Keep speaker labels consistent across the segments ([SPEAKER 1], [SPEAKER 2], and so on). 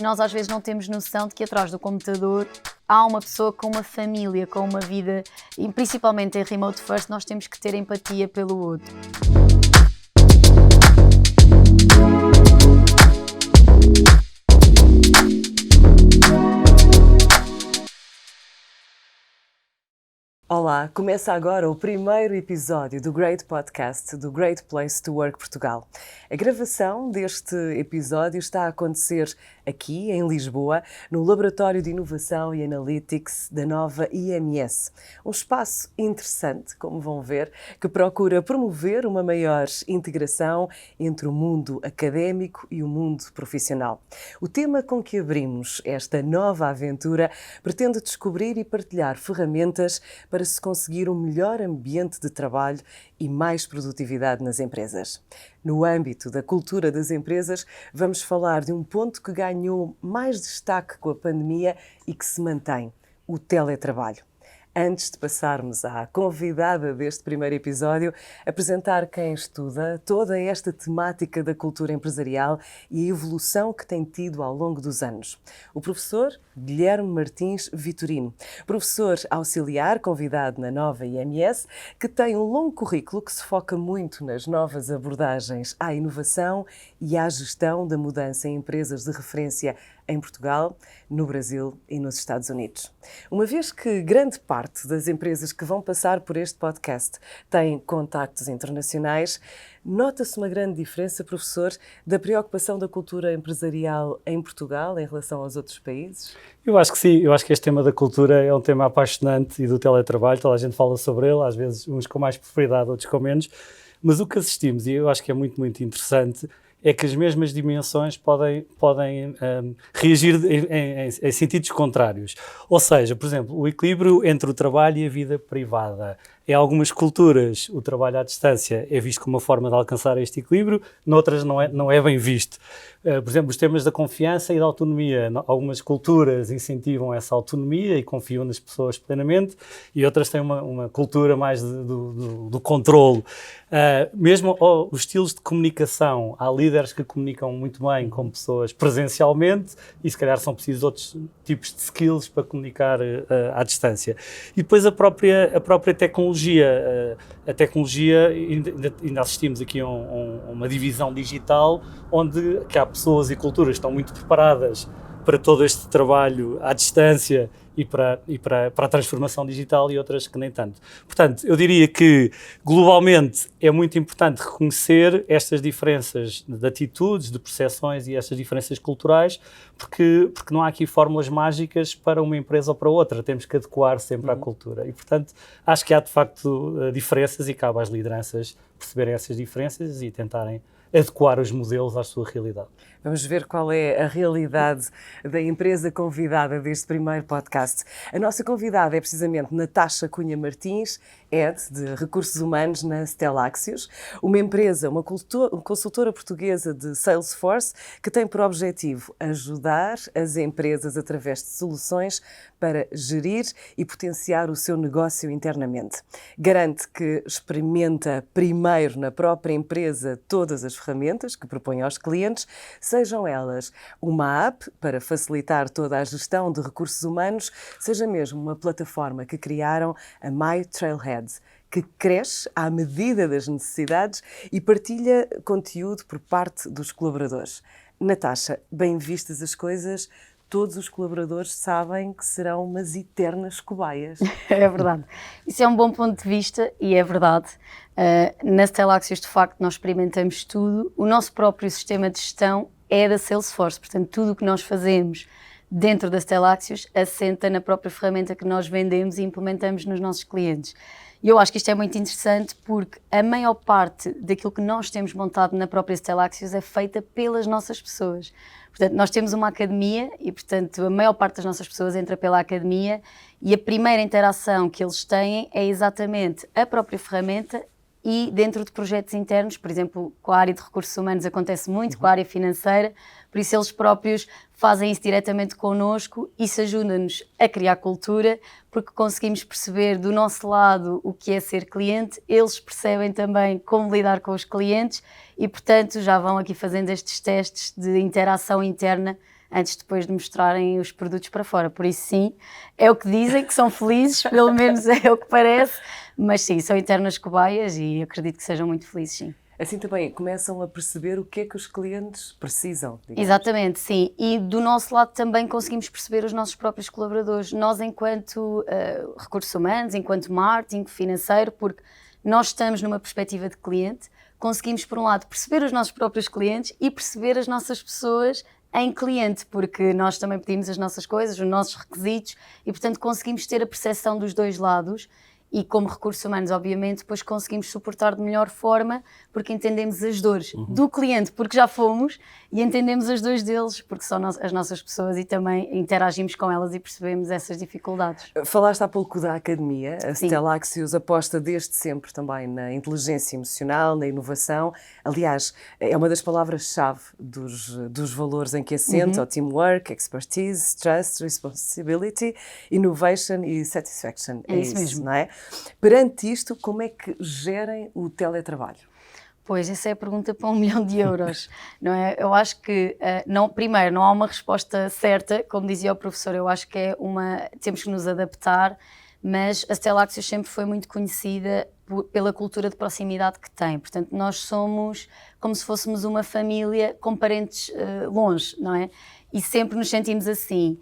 [SPEAKER 1] Nós às vezes não temos noção de que atrás do computador há uma pessoa com uma família, com uma vida, e principalmente em Remote First nós temos que ter empatia pelo outro.
[SPEAKER 2] Olá, começa agora o primeiro episódio do Great Podcast do Great Place to Work Portugal. A gravação deste episódio está a acontecer aqui em Lisboa, no Laboratório de Inovação e Analytics da nova IMS. Um espaço interessante, como vão ver, que procura promover uma maior integração entre o mundo académico e o mundo profissional. O tema com que abrimos esta nova aventura pretende descobrir e partilhar ferramentas para se conseguir um melhor ambiente de trabalho e mais produtividade nas empresas. No âmbito da cultura das empresas, vamos falar de um ponto que ganhou mais destaque com a pandemia e que se mantém: o teletrabalho. Antes de passarmos à convidada deste primeiro episódio, apresentar quem estuda toda esta temática da cultura empresarial e a evolução que tem tido ao longo dos anos. O professor Guilherme Martins Vitorino, professor auxiliar convidado na nova IMS, que tem um longo currículo que se foca muito nas novas abordagens à inovação e à gestão da mudança em empresas de referência em Portugal, no Brasil e nos Estados Unidos. Uma vez que grande parte das empresas que vão passar por este podcast têm contactos internacionais, nota-se uma grande diferença, professor, da preocupação da cultura empresarial em Portugal em relação aos outros países?
[SPEAKER 3] Eu acho que sim, eu acho que este tema da cultura é um tema apaixonante e do teletrabalho, toda a gente fala sobre ele, às vezes uns com mais propriedade, outros com menos, mas o que assistimos, e eu acho que é muito, muito interessante, é que as mesmas dimensões podem reagir em sentidos contrários. Ou seja, por exemplo, o equilíbrio entre o trabalho e a vida privada. Em algumas culturas, o trabalho à distância é visto como uma forma de alcançar este equilíbrio, noutras não é bem visto. Por exemplo, os temas da confiança e da autonomia. Algumas culturas incentivam essa autonomia e confiam nas pessoas plenamente, e outras têm uma cultura mais do controle. Mesmo os estilos de comunicação, há líderes que comunicam muito bem com pessoas presencialmente e se calhar são precisos outros tipos de skills para comunicar à distância. E depois a própria tecnologia. A tecnologia, ainda assistimos aqui a uma divisão digital onde que há pessoas e culturas que estão muito preparadas para todo este trabalho à distância e para a transformação digital e outras que nem tanto. Portanto, eu diria que globalmente é muito importante reconhecer estas diferenças de atitudes, de percepções e estas diferenças culturais, porque não há aqui fórmulas mágicas para uma empresa ou para outra, temos que adequar sempre à cultura e, portanto, acho que há de facto diferenças e cabe às lideranças perceberem essas diferenças e tentarem adequar os modelos à sua realidade.
[SPEAKER 2] Vamos ver qual é a realidade da empresa convidada deste primeiro podcast. A nossa convidada é precisamente Natasha Cunha Martins, Head de Recursos Humanos na Stelaxios, uma empresa, uma consultora portuguesa de Salesforce que tem por objetivo ajudar as empresas através de soluções para gerir e potenciar o seu negócio internamente. Garante que experimenta primeiro na própria empresa todas as ferramentas que propõe aos clientes, sejam elas uma app para facilitar toda a gestão de recursos humanos, seja mesmo uma plataforma que criaram, a My Trailhead, que cresce à medida das necessidades e partilha conteúdo por parte dos colaboradores. Natasha, bem vistas as coisas, todos os colaboradores sabem que serão umas eternas cobaias.
[SPEAKER 1] É verdade. Isso é um bom ponto de vista e é verdade. Na Stelaxios, de facto, nós experimentamos tudo. O nosso próprio sistema de gestão é da Salesforce, portanto, tudo o que nós fazemos dentro da Stelaxios assenta na própria ferramenta que nós vendemos e implementamos nos nossos clientes. E eu acho que isto é muito interessante porque a maior parte daquilo que nós temos montado na própria Stelaxios é feita pelas nossas pessoas. Portanto, nós temos uma academia e, portanto, a maior parte das nossas pessoas entra pela academia e a primeira interação que eles têm é exatamente a própria ferramenta e dentro de projetos internos, por exemplo, com a área de recursos humanos acontece muito, com a área financeira, por isso eles próprios fazem isso diretamente connosco. Isso ajuda-nos a criar cultura, porque conseguimos perceber do nosso lado o que é ser cliente, eles percebem também como lidar com os clientes e, portanto, já vão aqui fazendo estes testes de interação interna antes depois de mostrarem os produtos para fora. Por isso sim, é o que dizem, que são felizes, pelo menos é o que parece, mas sim, são eternas cobaias e acredito que sejam muito felizes, sim.
[SPEAKER 2] Assim também começam a perceber o que é que os clientes precisam. Digamos.
[SPEAKER 1] Exatamente, sim. E do nosso lado também conseguimos perceber os nossos próprios colaboradores. Nós, enquanto recursos humanos, enquanto marketing, financeiro, porque nós estamos numa perspectiva de cliente, conseguimos, por um lado, perceber os nossos próprios clientes e perceber as nossas pessoas em cliente, porque nós também pedimos as nossas coisas, os nossos requisitos e, portanto, conseguimos ter a percepção dos dois lados. E como recursos humanos, obviamente, depois conseguimos suportar de melhor forma porque entendemos as dores do cliente, porque já fomos, e entendemos as dores deles, porque são as nossas pessoas e também interagimos com elas e percebemos essas dificuldades.
[SPEAKER 2] Falaste há pouco da academia. A
[SPEAKER 1] Sim.
[SPEAKER 2] Stellaxius aposta desde sempre também na inteligência emocional, na inovação. Aliás, é uma das palavras-chave dos valores em que assenta o teamwork, expertise, trust, responsibility, innovation e satisfaction.
[SPEAKER 1] É isso mesmo.
[SPEAKER 2] Não é? Perante isto, como é que gerem o teletrabalho?
[SPEAKER 1] Pois, essa é a pergunta para 1 milhão de euros, não é? Eu acho que, primeiro, não há uma resposta certa, como dizia o professor, eu acho que temos que nos adaptar, mas a Stellaxius sempre foi muito conhecida pela cultura de proximidade que tem, portanto, nós somos como se fôssemos uma família com parentes longe, não é? E sempre nos sentimos assim.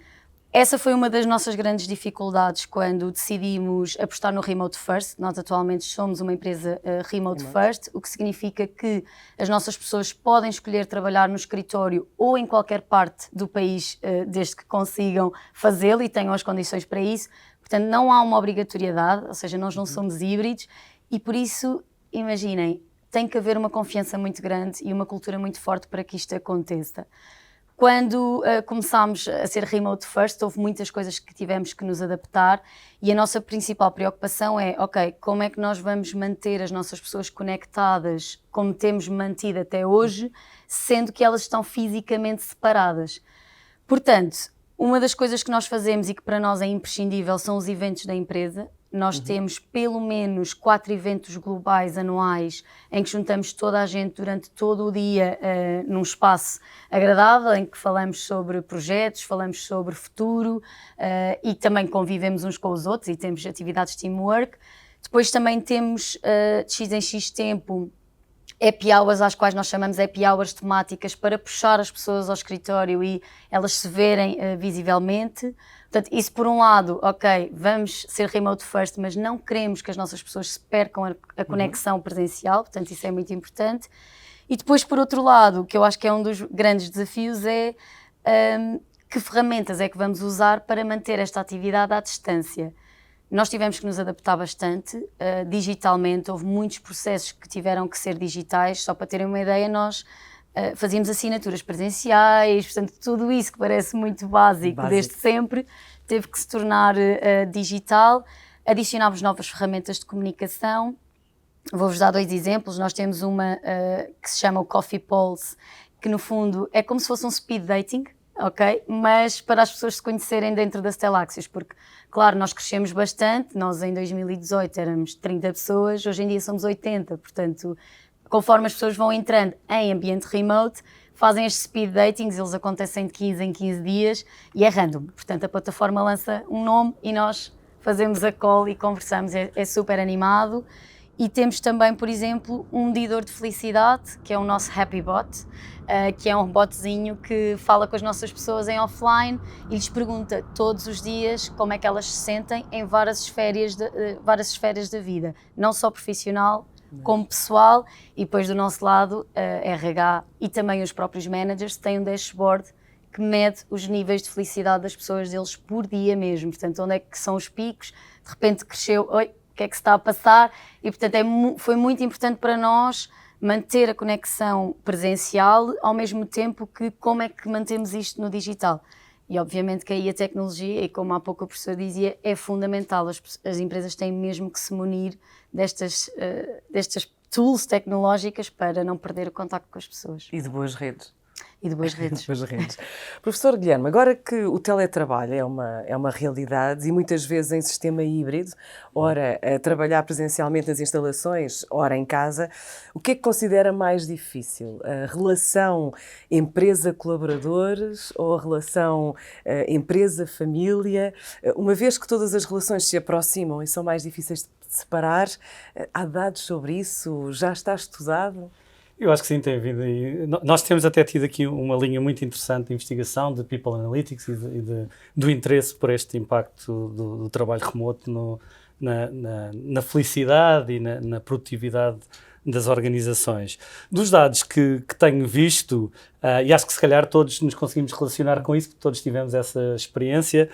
[SPEAKER 1] Essa foi uma das nossas grandes dificuldades quando decidimos apostar no Remote First. Nós atualmente somos uma empresa Remote First, o que significa que as nossas pessoas podem escolher trabalhar no escritório ou em qualquer parte do país, desde que consigam fazê-lo e tenham as condições para isso. Portanto, não há uma obrigatoriedade, ou seja, nós não somos híbridos e por isso, imaginem, tem que haver uma confiança muito grande e uma cultura muito forte para que isto aconteça. Quando começámos a ser remote first, houve muitas coisas que tivemos que nos adaptar e a nossa principal preocupação é, ok, como é que nós vamos manter as nossas pessoas conectadas como temos mantido até hoje, sendo que elas estão fisicamente separadas. Portanto, uma das coisas que nós fazemos e que para nós é imprescindível são os eventos da empresa. Nós temos pelo menos 4 eventos globais anuais em que juntamos toda a gente durante todo o dia num espaço agradável, em que falamos sobre projetos, falamos sobre futuro e também convivemos uns com os outros e temos atividades de teamwork. Depois também temos de X em X tempo happy hours, às quais nós chamamos happy hours temáticas, para puxar as pessoas ao escritório e elas se verem visivelmente. Portanto, isso por um lado, ok, vamos ser remote first, mas não queremos que as nossas pessoas se percam a conexão presencial, portanto isso é muito importante. E depois, por outro lado, o que eu acho que é um dos grandes desafios é que ferramentas é que vamos usar para manter esta atividade à distância. Nós tivemos que nos adaptar bastante digitalmente, houve muitos processos que tiveram que ser digitais, só para terem uma ideia, nós fazíamos assinaturas presenciais, portanto tudo isso que parece muito básico desde sempre, teve que se tornar digital, adicionámos novas ferramentas de comunicação. Vou-vos dar 2 exemplos, nós temos uma que se chama o Coffee Pulse, que no fundo é como se fosse um speed dating, ok? Mas para as pessoas se conhecerem dentro da Stellaxius, porque, claro, nós crescemos bastante, nós em 2018 éramos 30 pessoas, hoje em dia somos 80, portanto, conforme as pessoas vão entrando em ambiente remote, fazem estes speed datings, eles acontecem de 15 em 15 dias e é random, portanto a plataforma lança um nome e nós fazemos a call e conversamos, é super animado. E temos também, por exemplo, um medidor de felicidade, que é o nosso Happy Bot, que é um robotzinho que fala com as nossas pessoas em offline e lhes pergunta todos os dias como é que elas se sentem em várias esferas da vida, não só profissional, como pessoal, e depois do nosso lado, RH e também os próprios managers têm um dashboard que mede os níveis de felicidade das pessoas deles por dia mesmo, portanto, onde é que são os picos, de repente cresceu, oi, o que é que se está a passar, e portanto foi muito importante para nós manter a conexão presencial ao mesmo tempo que como é que mantemos isto no digital. E obviamente que aí a tecnologia, e como há pouco o professor dizia, é fundamental, as empresas têm mesmo que se munir destas tools tecnológicas para não perder o contacto com as pessoas.
[SPEAKER 2] E de boas redes.
[SPEAKER 1] E de boas redes.
[SPEAKER 2] Boas redes. Professor Guilherme, agora que o teletrabalho é uma realidade e muitas vezes em sistema híbrido, ora a trabalhar presencialmente nas instalações, ora em casa, o que é que considera mais difícil? A relação empresa-colaboradores ou a relação empresa-família? Uma vez que todas as relações se aproximam e são mais difíceis de separar, há dados sobre isso? Já está estudado?
[SPEAKER 3] Eu acho que sim, tem vindo aí. Nós temos até tido aqui uma linha muito interessante de investigação de People Analytics do interesse por este impacto do trabalho remoto na felicidade e na produtividade das organizações. Dos dados que tenho visto, e acho que se calhar todos nos conseguimos relacionar com isso, porque todos tivemos essa experiência,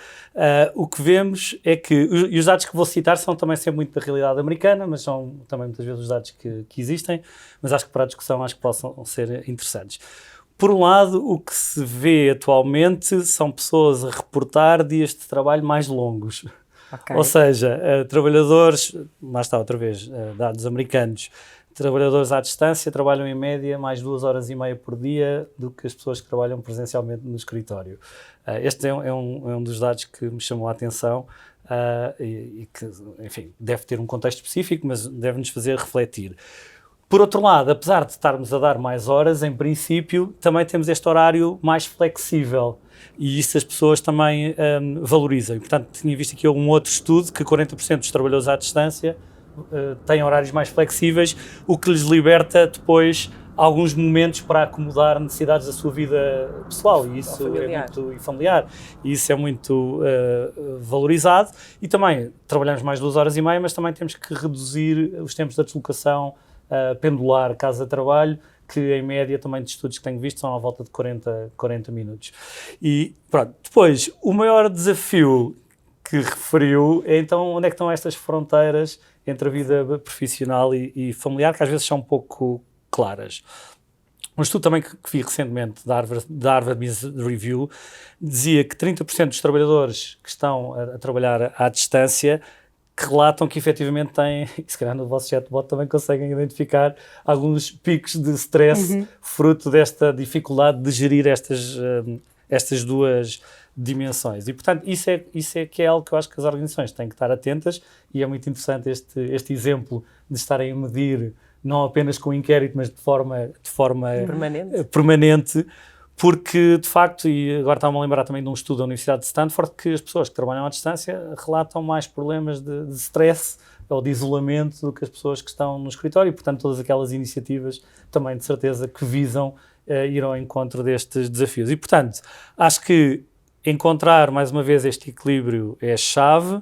[SPEAKER 3] o que vemos é que, e os dados que vou citar são também sempre muito da realidade americana, mas são também muitas vezes os dados que existem, mas acho que para a discussão acho que possam ser interessantes. Por um lado, o que se vê atualmente são pessoas a reportar dias de trabalho mais longos. Okay. Ou seja, trabalhadores, lá está outra vez, dados americanos, trabalhadores à distância trabalham em média mais 2 horas e meia por dia do que as pessoas que trabalham presencialmente no escritório. Este é um dos dados que me chamou a atenção e que, enfim, deve ter um contexto específico, mas deve-nos fazer refletir. Por outro lado, apesar de estarmos a dar mais horas, em princípio, também temos este horário mais flexível e isso as pessoas também valorizam. E, portanto, tinha visto aqui um outro estudo que 40% dos trabalhadores à distância têm horários mais flexíveis, o que lhes liberta depois alguns momentos para acomodar necessidades da sua vida pessoal e isso familiar. E isso é muito valorizado e também trabalhamos mais 2 horas e meia, mas também temos que reduzir os tempos da deslocação pendular casa-trabalho, que em média também de estudos que tenho visto são à volta de 40 minutos. E pronto, depois o maior desafio que referiu é então onde é que estão estas fronteiras entre a vida profissional e familiar, que às vezes são um pouco claras. Um estudo também que vi recentemente da Harvard Business Review dizia que 30% dos trabalhadores que estão a trabalhar à distância que relatam que efetivamente têm, e se calhar no vosso chatbot também conseguem identificar alguns picos de stress fruto desta dificuldade de gerir estas duas dimensões. E, portanto, isso é que é algo que eu acho que as organizações têm que estar atentas e é muito interessante este exemplo de estarem a medir não apenas com inquérito, mas de forma permanente, porque, de facto, e agora estava-me a lembrar também de um estudo da Universidade de Stanford, que as pessoas que trabalham à distância relatam mais problemas de stress ou de isolamento do que as pessoas que estão no escritório e, portanto, todas aquelas iniciativas também, de certeza, que visam ir ao encontro destes desafios. E, portanto, acho que encontrar, mais uma vez, este equilíbrio é a chave,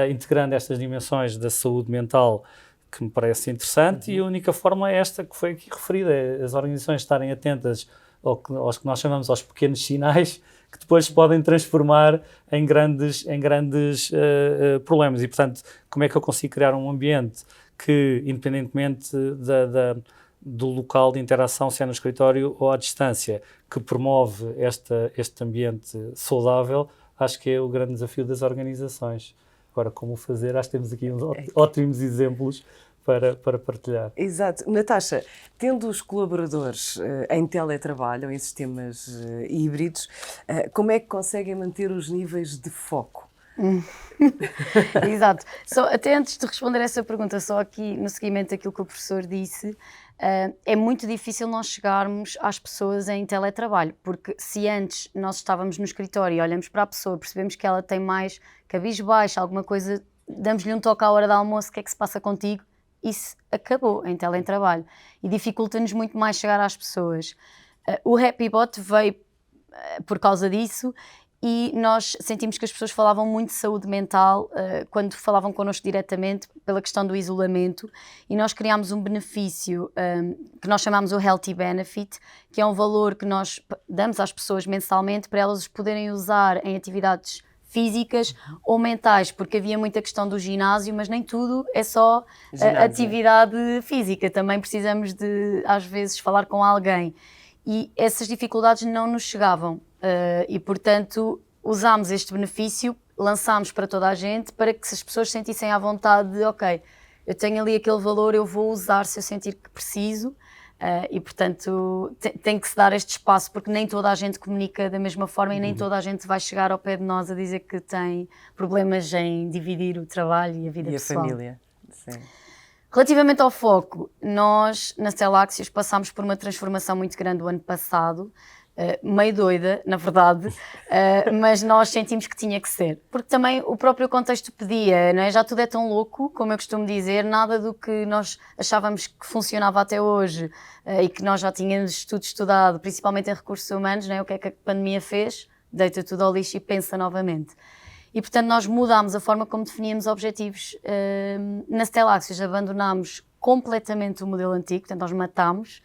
[SPEAKER 3] integrando estas dimensões da saúde mental, que me parece interessante, e a única forma é esta que foi aqui referida, é as organizações estarem atentas aos que nós chamamos aos pequenos sinais, que depois se podem transformar em grandes problemas. E, portanto, como é que eu consigo criar um ambiente que, independentemente do local de interação, se é no escritório ou à distância, que promove este ambiente saudável, acho que é o grande desafio das organizações. Agora, como fazer, acho que temos aqui uns ótimos exemplos para partilhar.
[SPEAKER 2] Exato. Natasha, tendo os colaboradores em teletrabalho, em sistemas híbridos, como é que conseguem manter os níveis de foco?
[SPEAKER 1] Exato. Até antes de responder essa pergunta, só aqui no seguimento daquilo que o professor disse, é muito difícil nós chegarmos às pessoas em teletrabalho, porque se antes nós estávamos no escritório e olhamos para a pessoa, percebemos que ela tem mais cabisbaixo, alguma coisa, damos-lhe um toque à hora do almoço, o que é que se passa contigo? Isso acabou em teletrabalho e dificulta-nos muito mais chegar às pessoas. O HappyBot veio por causa disso e nós sentimos que as pessoas falavam muito de saúde mental quando falavam connosco diretamente pela questão do isolamento, e nós criámos um benefício que nós chamamos o Healthy Benefit, que é um valor que nós damos às pessoas mensalmente para elas poderem usar em atividades físicas ou mentais, porque havia muita questão do ginásio, mas nem tudo é só atividade física, também precisamos de, às vezes, falar com alguém. E essas dificuldades não nos chegavam e, portanto, usámos este benefício, lançámos para toda a gente, para que as pessoas sentissem à vontade de, ok, eu tenho ali aquele valor, eu vou usar se eu sentir que preciso, E, portanto, tem que se dar este espaço, porque nem toda a gente comunica da mesma forma e nem toda a gente vai chegar ao pé de nós a dizer que tem problemas em dividir o trabalho e a vida pessoal.
[SPEAKER 2] E a família, sim.
[SPEAKER 1] Relativamente ao foco, nós na Stellaxius passámos por uma transformação muito grande o ano passado, meio doida, na verdade, mas nós sentimos que tinha que ser, porque também o próprio contexto pedia, não é? Já tudo é tão louco, como eu costumo dizer, nada do que nós achávamos que funcionava até hoje e que nós já tínhamos tudo estudado, principalmente em recursos humanos, não é? O que é que a pandemia fez? Deita tudo ao lixo e pensa novamente. E, portanto, nós mudámos a forma como definíamos objetivos na Stellaxius, abandonámos completamente o modelo antigo, portanto, nós matámos.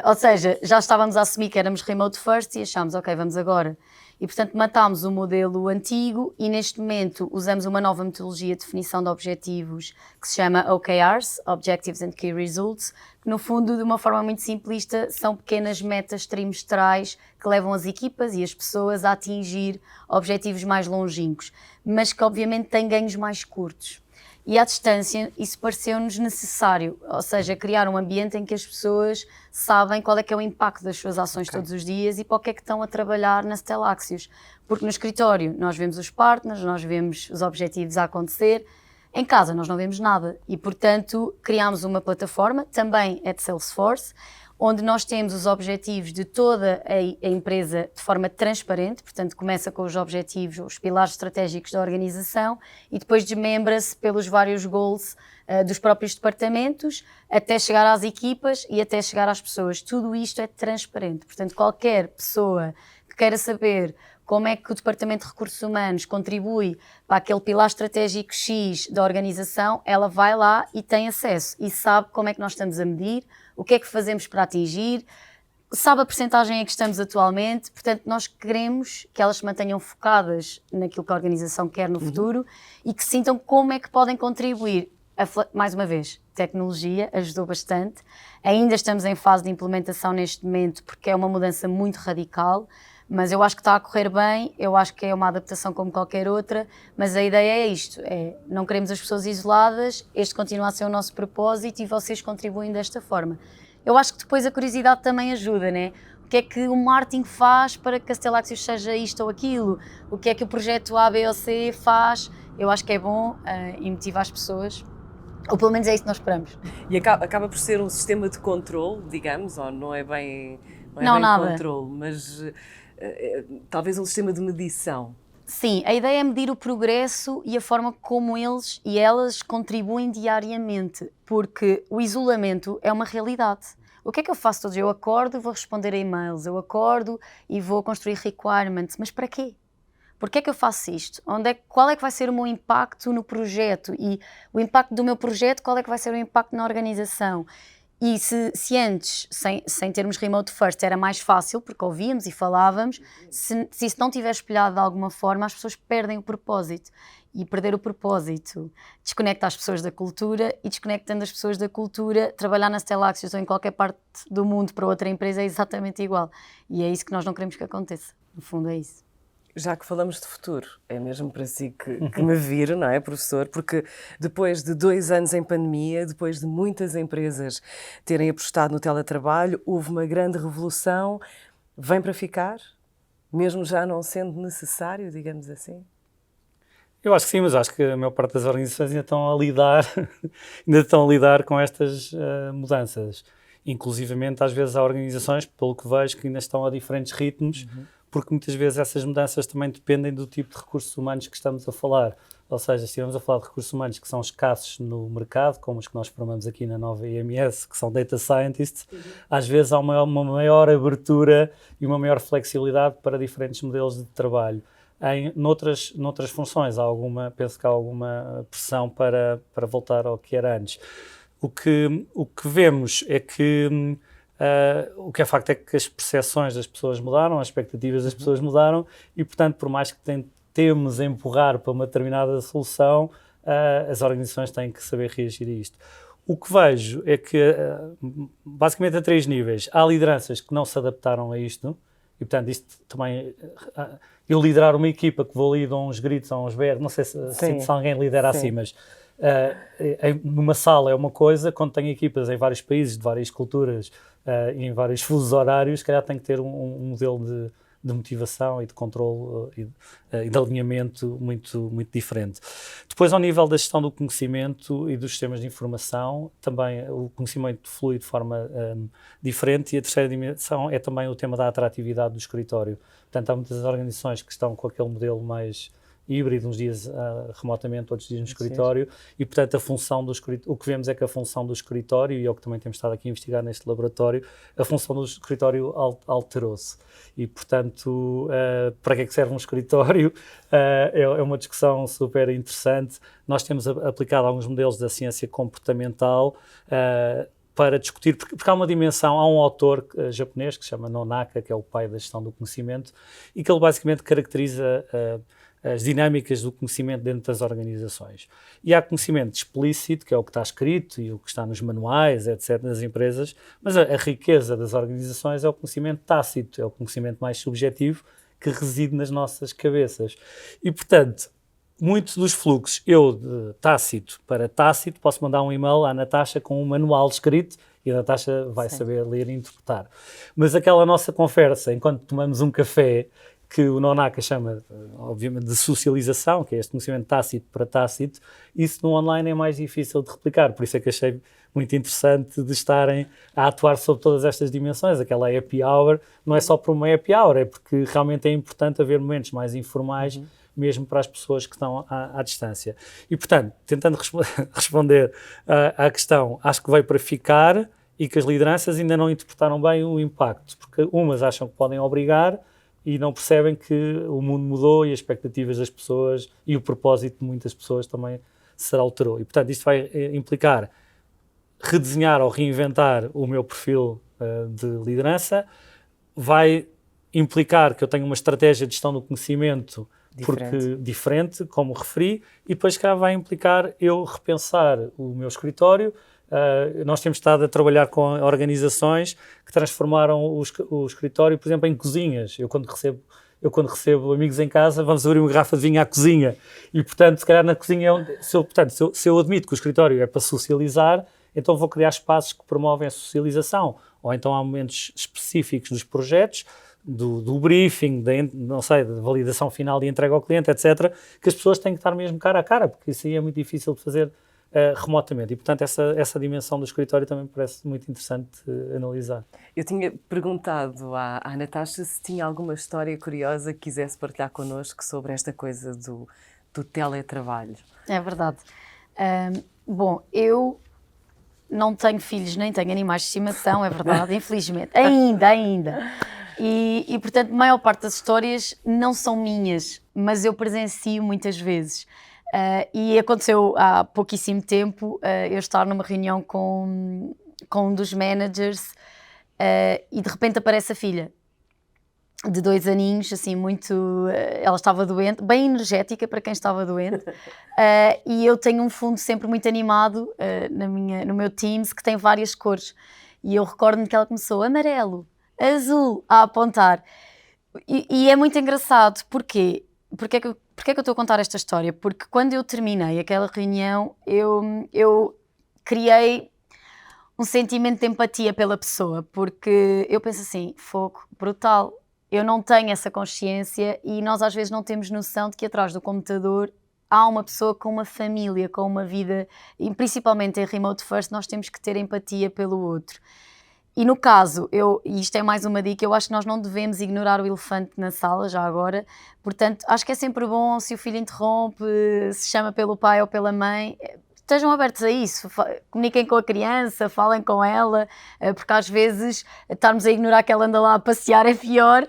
[SPEAKER 1] Ou seja, já estávamos a assumir que éramos remote first e achámos, ok, vamos agora. E, portanto, matámos o modelo antigo e, neste momento, usamos uma nova metodologia de definição de objetivos que se chama OKRs, Objectives and Key Results, que, no fundo, de uma forma muito simplista, são pequenas metas trimestrais que levam as equipas e as pessoas a atingir objetivos mais longínquos, mas que, obviamente, têm ganhos mais curtos. E à distância isso pareceu-nos necessário, ou seja, criar um ambiente em que as pessoas sabem qual é que é o impacto das suas ações todos os dias e para o que é que estão a trabalhar na Stellaxius. Porque no escritório nós vemos os partners, nós vemos os objetivos a acontecer, em casa nós não vemos nada e, portanto, criámos uma plataforma, também é de Salesforce, onde nós temos os objetivos de toda a empresa de forma transparente, portanto começa com os objetivos, os pilares estratégicos da organização e depois desmembra-se pelos vários goals dos próprios departamentos, até chegar às equipas e até chegar às pessoas. Tudo isto é transparente, portanto qualquer pessoa que queira saber como é que o Departamento de Recursos Humanos contribui para aquele pilar estratégico X da organização, ela vai lá e tem acesso e sabe como é que nós estamos a medir, o que é que fazemos para atingir, sabe a percentagem em que estamos atualmente, portanto nós queremos que elas se mantenham focadas naquilo que a organização quer no futuro e que sintam como é que podem contribuir. Mais uma vez, tecnologia ajudou bastante, ainda estamos em fase de implementação neste momento porque é uma mudança muito radical, mas eu acho que está a correr bem, eu acho que é uma adaptação como qualquer outra, mas a ideia é isto, não queremos as pessoas isoladas, este continua a ser o nosso propósito e vocês contribuem desta forma. Eu acho que depois a curiosidade também ajuda, né? O que é que o marketing faz para que a Stellaxius seja isto ou aquilo? O que é que o projeto A, B ou C faz? Eu acho que é bom e motiva as pessoas, ou pelo menos é isso que nós esperamos.
[SPEAKER 2] E acaba por ser um sistema de controle, digamos, ou não é bem,
[SPEAKER 1] Não, nada.
[SPEAKER 2] controle, mas talvez um sistema de medição.
[SPEAKER 1] Sim, a ideia é medir o progresso e a forma como eles e elas contribuem diariamente, porque o isolamento é uma realidade. O que é que eu faço todos os dias? Eu acordo e vou responder a e-mails, eu acordo e vou construir requirements, mas para quê? Porquê é que eu faço isto? Qual é que vai ser o meu impacto no projeto? E o impacto do meu projeto, qual é que vai ser o impacto na organização? E se antes, sem termos remote first, era mais fácil, porque ouvíamos e falávamos, se isso não tiver espelhado de alguma forma, as pessoas perdem o propósito. E perder o propósito desconecta as pessoas da cultura e desconectando as pessoas da cultura, trabalhar na Stellaxius ou em qualquer parte do mundo para outra empresa é exatamente igual. E é isso que nós não queremos que aconteça. No fundo é isso.
[SPEAKER 2] Já que falamos de futuro, é mesmo para si que me vira, não é, professor? Porque depois de 2 anos em pandemia, depois de muitas empresas terem apostado no teletrabalho, houve uma grande revolução. Vem para ficar? Mesmo já não sendo necessário, digamos assim?
[SPEAKER 3] Eu acho que sim, mas acho que a maior parte das organizações ainda estão a lidar com estas mudanças. Inclusivamente, às vezes há organizações, pelo que vejo, que ainda estão a diferentes ritmos, porque muitas vezes essas mudanças também dependem do tipo de recursos humanos que estamos a falar. Ou seja, se estivermos a falar de recursos humanos que são escassos no mercado, como os que nós formamos aqui na nova IMS, que são Data Scientists, às vezes há uma maior abertura e uma maior flexibilidade para diferentes modelos de trabalho. Noutras funções, penso que há alguma pressão para voltar ao que era antes. O que vemos é que o que é facto é que as percepções das pessoas mudaram, as expectativas das pessoas mudaram e, portanto, por mais que tentemos empurrar para uma determinada solução, as organizações têm que saber reagir a isto. O que vejo é que, basicamente, a 3 níveis. Há lideranças que não se adaptaram a isto e, portanto, isto também... eu liderar uma equipa que vou ali, dou uns gritos, uns berros, não sei se alguém lidera assim, mas Numa sala é uma coisa, quando tem equipas em vários países, de várias culturas, em vários fusos horários, se calhar tem que ter um modelo de motivação e de controle e de alinhamento muito diferente. Depois, ao nível da gestão do conhecimento e dos sistemas de informação, também o conhecimento flui de forma diferente, e a terceira dimensão é também o tema da atratividade do escritório. Portanto, há muitas organizações que estão com aquele modelo mais híbrido, uns dias remotamente, outros dias no escritório, e portanto a função do escritório, o que vemos é que a função do escritório, e é o que também temos estado aqui a investigar neste laboratório, a função do escritório alterou-se. E portanto, para que é que serve um escritório? É uma discussão super interessante. Nós temos aplicado alguns modelos da ciência comportamental para discutir, porque há uma dimensão, há um autor japonês que se chama Nonaka, que é o pai da gestão do conhecimento, e que ele basicamente caracteriza as dinâmicas do conhecimento dentro das organizações. E há conhecimento explícito, que é o que está escrito e o que está nos manuais, etc., das empresas, mas a riqueza das organizações é o conhecimento tácito, é o conhecimento mais subjetivo que reside nas nossas cabeças. E, portanto, muitos dos fluxos, eu de tácito para tácito, posso mandar um e-mail à Natasha com um manual escrito e a Natasha vai saber ler e interpretar. Mas aquela nossa conversa, enquanto tomamos um café, que o Nonaka chama, obviamente, de socialização, que é este conhecimento tácito para tácito, isso no online é mais difícil de replicar, por isso é que achei muito interessante de estarem a atuar sobre todas estas dimensões. Aquela happy hour não é só por uma happy hour, é porque realmente é importante haver momentos mais informais, mesmo para as pessoas que estão à distância. E, portanto, tentando responder à questão, acho que veio para ficar e que as lideranças ainda não interpretaram bem o impacto, porque umas acham que podem obrigar e não percebem que o mundo mudou e as expectativas das pessoas e o propósito de muitas pessoas também se alterou. E, portanto, isto vai implicar redesenhar ou reinventar o meu perfil de liderança, vai implicar que eu tenha uma estratégia de gestão do conhecimento diferente, como referi, e depois, calhar, vai implicar eu repensar o meu escritório. Nós temos estado a trabalhar com organizações que transformaram o escritório, por exemplo, em cozinhas. Eu quando recebo amigos em casa, vamos abrir uma garrafa de vinho à cozinha. E, portanto, se calhar na cozinha, se eu admito que o escritório é para socializar, então vou criar espaços que promovem a socialização. Ou então há momentos específicos dos projetos, do briefing, da validação final e entrega ao cliente, etc., que as pessoas têm que estar mesmo cara a cara, porque isso aí é muito difícil de fazer remotamente. E, portanto, essa dimensão do escritório também me parece muito interessante analisar.
[SPEAKER 2] Eu tinha perguntado à Natasha se tinha alguma história curiosa que quisesse partilhar connosco sobre esta coisa do teletrabalho.
[SPEAKER 1] É verdade. Bom, eu não tenho filhos nem tenho animais de estimação, é verdade, infelizmente. Ainda. E, portanto, a maior parte das histórias não são minhas, mas eu presencio muitas vezes. E aconteceu há pouquíssimo tempo eu estar numa reunião com um dos managers e de repente aparece a filha de 2 aninhos, assim, ela estava doente, bem energética para quem estava doente, e eu tenho um fundo sempre muito animado no meu Teams, que tem várias cores, e eu recordo-me que ela começou amarelo, azul, a apontar, e é muito engraçado. Porquê? Porquê que eu estou a contar esta história? Porque quando eu terminei aquela reunião, eu criei um sentimento de empatia pela pessoa, porque eu penso assim, fogo, brutal, eu não tenho essa consciência e nós às vezes não temos noção de que atrás do computador há uma pessoa com uma família, com uma vida, e principalmente em remote first nós temos que ter empatia pelo outro. E no caso, e isto é mais uma dica, eu acho que nós não devemos ignorar o elefante na sala, já agora. Portanto, acho que é sempre bom, se o filho interrompe, se chama pelo pai ou pela mãe, estejam abertos a isso, comuniquem com a criança, falem com ela, porque às vezes estarmos a ignorar que ela anda lá a passear é pior,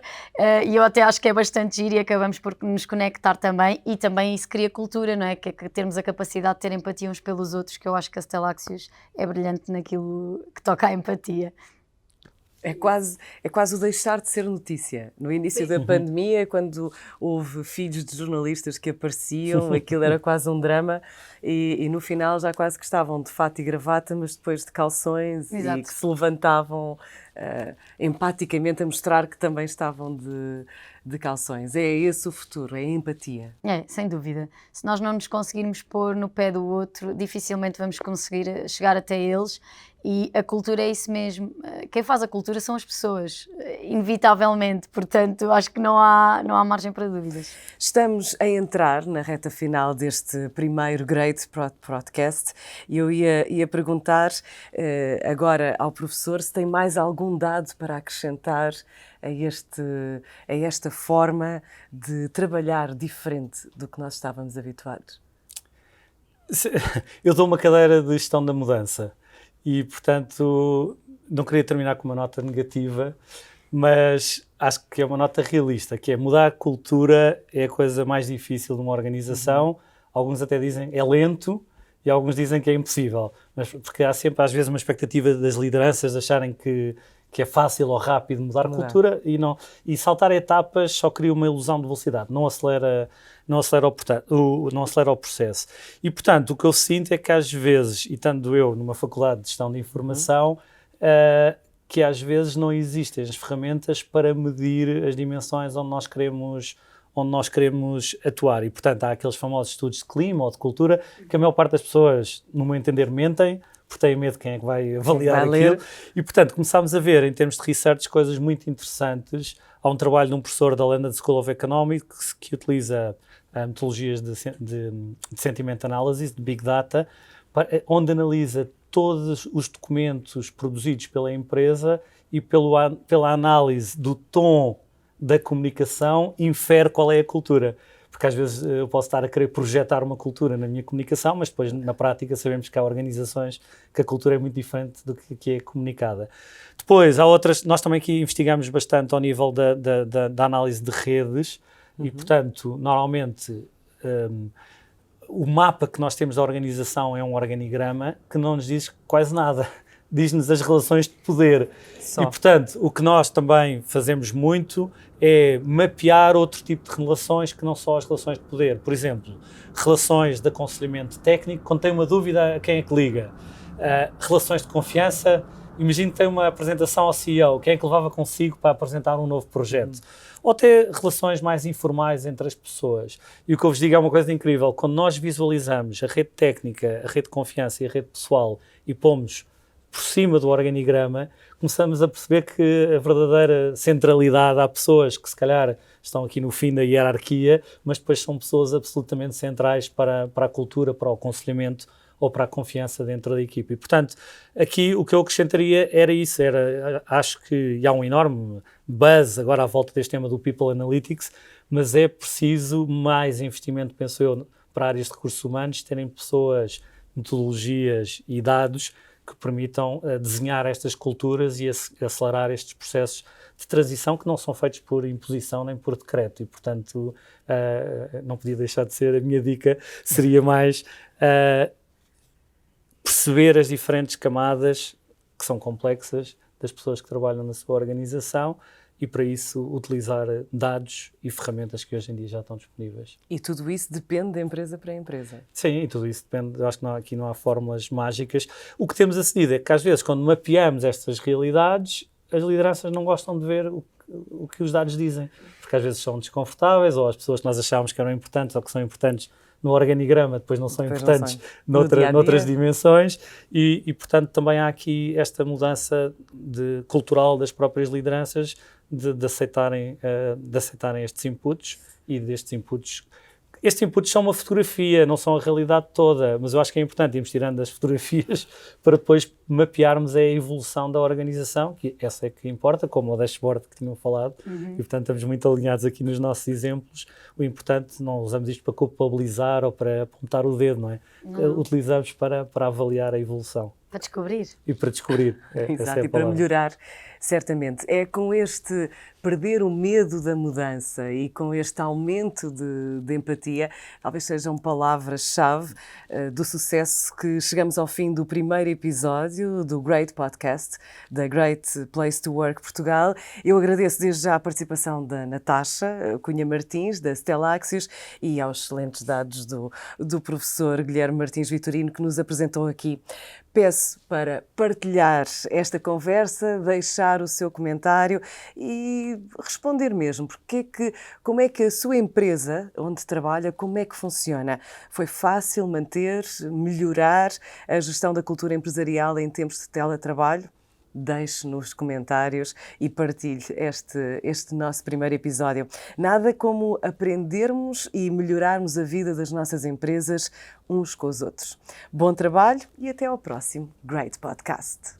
[SPEAKER 1] e eu até acho que é bastante giro e acabamos por nos conectar também, e também isso cria cultura, não é? Que termos a capacidade de ter empatia uns pelos outros, que eu acho que a Stella-Axios é brilhante naquilo que toca à empatia.
[SPEAKER 2] É quase o deixar de ser notícia. No início da pandemia, quando houve filhos de jornalistas que apareciam, aquilo era quase um drama, e no final já quase que estavam de fato e gravata, mas depois de calções. Exato. E que se levantavam empaticamente a mostrar que também estavam de calções. É esse o futuro, é a empatia.
[SPEAKER 1] É, sem dúvida. Se nós não nos conseguirmos pôr no pé do outro, dificilmente vamos conseguir chegar até eles. E a cultura é isso mesmo. Quem faz a cultura são as pessoas, inevitavelmente. Portanto, acho que não há margem para dúvidas.
[SPEAKER 2] Estamos a entrar na reta final deste primeiro Great Podcast e eu ia perguntar agora ao professor se tem mais algum dado para acrescentar a esta forma de trabalhar diferente do que nós estávamos habituados.
[SPEAKER 3] Eu dou uma cadeira de gestão da mudança e, portanto, não queria terminar com uma nota negativa, mas acho que é uma nota realista, que é mudar a cultura é a coisa mais difícil de uma organização. Alguns até dizem é lento e alguns dizem que é impossível, mas porque há sempre às vezes uma expectativa das lideranças de acharem que é fácil ou rápido mudar a cultura e saltar etapas só cria uma ilusão de velocidade, não acelera o processo. E, portanto, o que eu sinto é que às vezes, e estando eu numa faculdade de gestão de informação, que às vezes não existem as ferramentas para medir as dimensões onde nós queremos atuar. E, portanto, há aqueles famosos estudos de clima ou de cultura que a maior parte das pessoas, no meu entender, mentem, porque têm medo de quem é que vai avaliar aquilo. E, portanto, começámos a ver, em termos de research, coisas muito interessantes. Há um trabalho de um professor da London School of Economics que utiliza metodologias de sentiment analysis, de Big Data, onde analisa todos os documentos produzidos pela empresa e pela análise do tom da comunicação infere qual é a cultura. Porque às vezes eu posso estar a querer projetar uma cultura na minha comunicação, mas depois na prática sabemos que há organizações que a cultura é muito diferente do que é comunicada. Depois há outras, nós também aqui investigamos bastante ao nível da análise de redes e, portanto, normalmente o mapa que nós temos da organização é um organigrama que não nos diz quase nada. Diz-nos as relações de poder. Só. E, portanto, o que nós também fazemos muito é mapear outro tipo de relações que não só as relações de poder. Por exemplo, relações de aconselhamento técnico, quando tem uma dúvida, a quem é que liga? Relações de confiança, imagino que tem uma apresentação ao CEO, quem é que levava consigo para apresentar um novo projeto? Ou até relações mais informais entre as pessoas. E o que eu vos digo é uma coisa incrível, quando nós visualizamos a rede técnica, a rede de confiança e a rede pessoal e pomos por cima do organigrama, começamos a perceber que a verdadeira centralidade, há pessoas que se calhar estão aqui no fim da hierarquia, mas depois são pessoas absolutamente centrais para a cultura, para o aconselhamento ou para a confiança dentro da equipe. E, portanto, aqui o que eu acrescentaria era isso, acho que há um enorme buzz agora à volta deste tema do People Analytics, mas é preciso mais investimento, penso eu, para áreas de recursos humanos, terem pessoas, metodologias e dados que permitam desenhar estas culturas e acelerar estes processos de transição que não são feitos por imposição nem por decreto e, portanto, não podia deixar de ser a minha dica, seria mais perceber as diferentes camadas que são complexas das pessoas que trabalham na sua organização e, para isso, utilizar dados e ferramentas que hoje em dia já estão disponíveis.
[SPEAKER 2] E tudo isso depende de empresa para empresa?
[SPEAKER 3] Sim, e tudo isso depende. Eu acho que aqui não há fórmulas mágicas. O que temos a seguir é que, às vezes, quando mapeamos estas realidades, as lideranças não gostam de ver o que os dados dizem, porque às vezes são desconfortáveis, ou as pessoas que nós achávamos que eram importantes ou que são importantes no organigrama, depois não são importantes noutras dimensões e, portanto, também há aqui esta mudança cultural das próprias lideranças de aceitarem estes inputs e destes inputs. Estes inputs são uma fotografia, não são a realidade toda, mas eu acho que é importante irmos tirando as fotografias para depois mapearmos a evolução da organização, que essa é que importa, como o dashboard que tinham falado, e portanto estamos muito alinhados aqui nos nossos exemplos. O importante, não usamos isto para culpabilizar ou para apontar o dedo, não é? Utilizamos para avaliar a evolução.
[SPEAKER 1] Para descobrir.
[SPEAKER 3] E para descobrir.
[SPEAKER 2] Exato, e para melhorar, certamente. É com este perder o medo da mudança e com este aumento de empatia, talvez sejam palavras-chave do sucesso, que chegamos ao fim do primeiro episódio episódio do Great Podcast, da Great Place to Work Portugal. Eu agradeço desde já a participação da Natasha Cunha Martins, da Stella-Axius, e aos excelentes dados do professor Guilherme Martins Vitorino, que nos apresentou aqui. Peço para partilhar esta conversa, deixar o seu comentário e responder mesmo, como é que a sua empresa, onde trabalha, como é que funciona? Foi fácil manter, melhorar a gestão da cultura empresarial em tempos de teletrabalho? Deixe nos comentários e partilhe este nosso primeiro episódio. Nada como aprendermos e melhorarmos a vida das nossas empresas uns com os outros. Bom trabalho e até ao próximo Great Podcast.